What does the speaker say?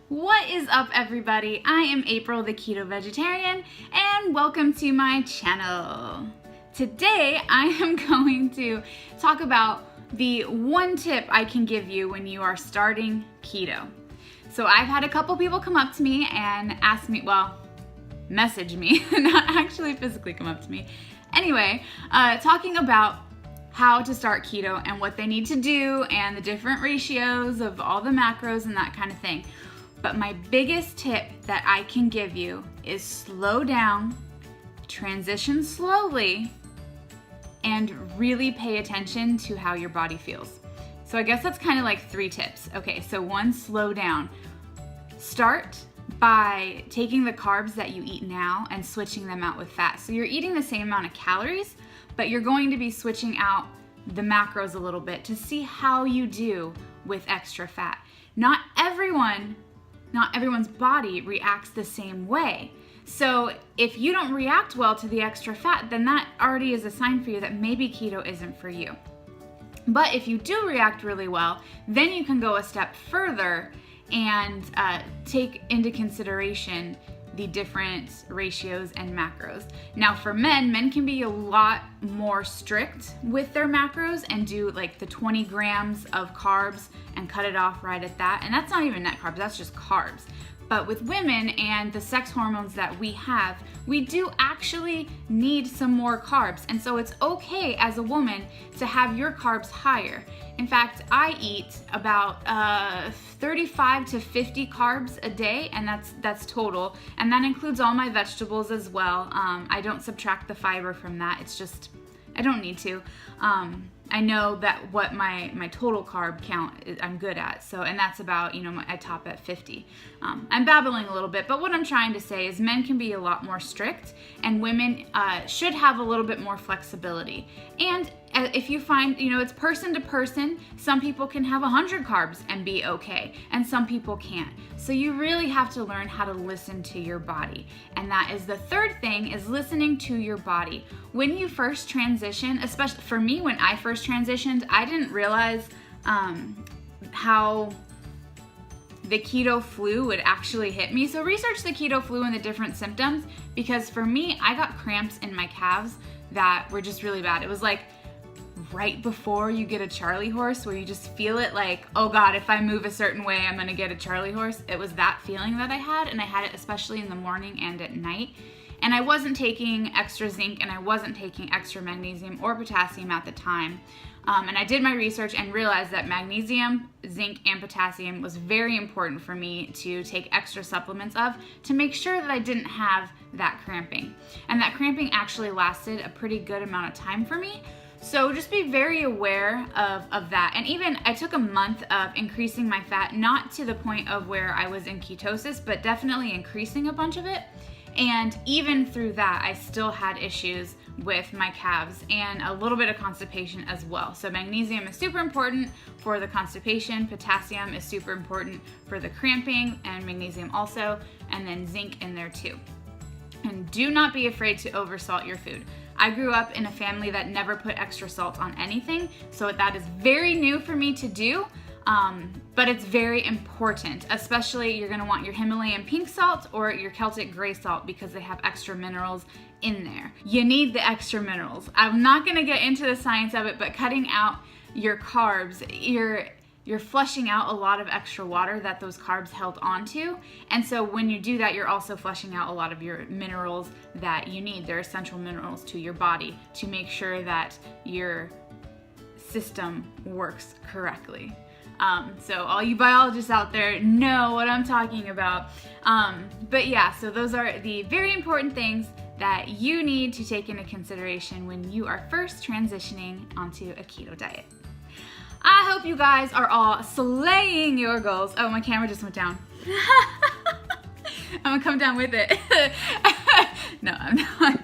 What is up, everybody? I am April, the Keto Vegetarian, and welcome to my channel. Today, I am going to talk about the one tip I can give you when you are starting keto. So I've had a couple people come up to me and ask me, message me, not actually physically come up to me. Anyway, talking about how to start keto and what they need to do and the different ratios of all the macros and that kind of thing. But my biggest tip that I can give you is slow down, transition slowly, and really pay attention to how your body feels. So I guess that's kind of like 3 tips. Okay, so 1, slow down. Start by taking the carbs that you eat now and switching them out with fat. So you're eating the same amount of calories, but you're going to be switching out the macros a little bit to see how you do with extra fat. Not everyone's body reacts the same way. So if you don't react well to the extra fat, then that already is a sign for you that maybe keto isn't for you. But if you do react really well, then you can go a step further and take into consideration the different ratios and macros. Now for men can be a lot more strict with their macros and do like the 20 grams of carbs and cut it off right at that. And that's not even net carbs, that's just carbs. But with women and the sex hormones that we have, we do actually need some more carbs. And so it's okay as a woman to have your carbs higher. In fact, I eat about 35 to 50 carbs a day, and that's total. And that includes all my vegetables as well. I don't subtract the fiber from that. It's just, I don't need to. I know that what my total carb count is, I'm good at. So, and that's about, I top at 50. I'm babbling a little bit, but what I'm trying to say is men can be a lot more strict and women should have a little bit more flexibility. And if you find, it's person to person, some people can have 100 carbs and be okay, and some people can't. So you really have to learn how to listen to your body. And that is the third thing, is listening to your body. When you first transition, especially for me, when I first transitioned, I didn't realize how the keto flu would actually hit me. So research the keto flu and the different symptoms, because for me, I got cramps in my calves that were just really bad. It was like right before you get a Charlie horse, where you just feel it like, oh God, if I move a certain way, I'm gonna get a Charlie horse. It was that feeling that I had, and I had it especially in the morning and at night. And I wasn't taking extra zinc and I wasn't taking extra magnesium or potassium at the time. And I did my research and realized that magnesium, zinc, and potassium was very important for me to take extra supplements of to make sure that I didn't have that cramping. And that cramping actually lasted a pretty good amount of time for me. So just be very aware of that. And even I took a month of increasing my fat, not to the point of where I was in ketosis, but definitely increasing a bunch of it. And even through that, I still had issues with my calves and a little bit of constipation as well. So magnesium is super important for the constipation, potassium is super important for the cramping, and magnesium also, and then zinc in there too. And do not be afraid to oversalt your food. I grew up in a family that never put extra salt on anything, so that is very new for me to do. But it's very important, especially you're gonna want your Himalayan pink salt or your Celtic gray salt, because they have extra minerals in there. You need the extra minerals. I'm not gonna get into the science of it, but cutting out your carbs, you're flushing out a lot of extra water that those carbs held onto. And so when you do that, you're also flushing out a lot of your minerals that you need. They're essential minerals to your body to make sure that your system works correctly. So all you biologists out there know what I'm talking about. But yeah, so those are the very important things that you need to take into consideration when you are first transitioning onto a keto diet. I hope you guys are all slaying your goals. Oh, my camera just went down. I'm gonna come down with it. No, I'm not.